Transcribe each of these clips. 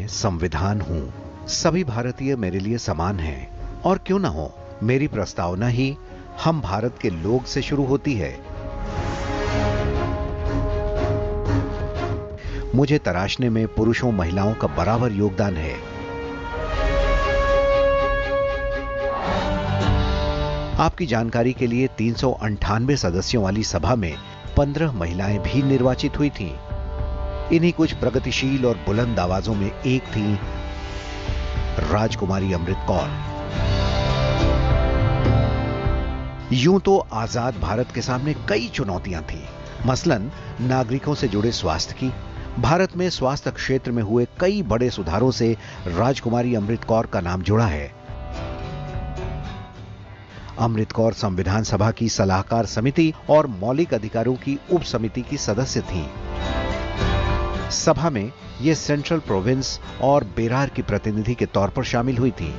संविधान हूं। सभी भारतीय मेरे लिए समान हैं और क्यों ना हो, मेरी प्रस्तावना ही हम भारत के लोग से शुरू होती है। मुझे तराशने में पुरुषों महिलाओं का बराबर योगदान है। आपकी जानकारी के लिए 398 सदस्यों वाली सभा में 15 महिलाएं भी निर्वाचित हुई थीं। इन्हीं कुछ प्रगतिशील और बुलंद आवाजों में एक थी राजकुमारी अमृत कौर। यूं तो आजाद भारत के सामने कई चुनौतियां थीं, मसलन नागरिकों से जुड़े स्वास्थ्य की। भारत में स्वास्थ्य क्षेत्र में हुए कई बड़े सुधारों से राजकुमारी अमृत कौर का नाम जुड़ा है। अमृत कौर संविधान सभा की सलाहकार समिति और मौलिक अधिकारों की उप समिति की सदस्य थीं। सभा में ये सेंट्रल प्रोविंस और बेरार की प्रतिनिधि के तौर पर शामिल हुई थी।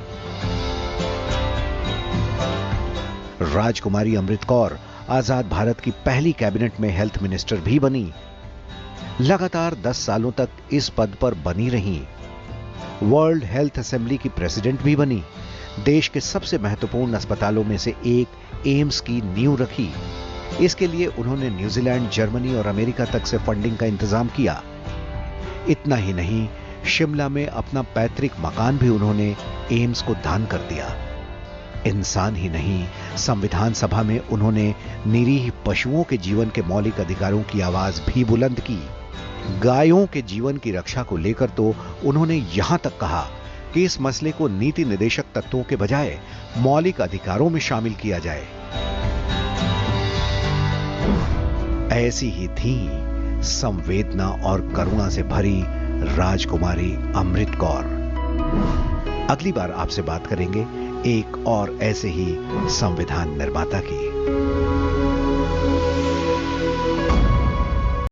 राजकुमारी अमृत कौर आजाद भारत की पहली कैबिनेट में हेल्थ मिनिस्टर भी बनी। लगातार 10 सालों तक इस पद पर बनी रहीं। वर्ल्ड हेल्थ असेंबली की प्रेसिडेंट भी बनी। देश के सबसे महत्वपूर्ण अस्पतालों में से एक एम्स की नींव रखी। इसके लिए उन्होंने न्यूजीलैंड, जर्मनी और अमेरिका तक से फंडिंग का इंतजाम किया। इतना ही नहीं, शिमला में अपना पैतृक मकान भी उन्होंने एम्स को दान कर दिया। इंसान ही नहीं, संविधान सभा में उन्होंने निरीह पशुओं के जीवन के मौलिक अधिकारों की आवाज भी बुलंद की। गायों के जीवन की रक्षा को लेकर तो उन्होंने यहां तक कहा कि इस मसले को नीति निर्देशक तत्वों के बजाय मौलिक अधिकारों में शामिल किया जाए। ऐसी ही थी संवेदना और करुणा से भरी राजकुमारी अमृत कौर। अगली बार आपसे बात करेंगे एक और ऐसे ही संविधान निर्माता की।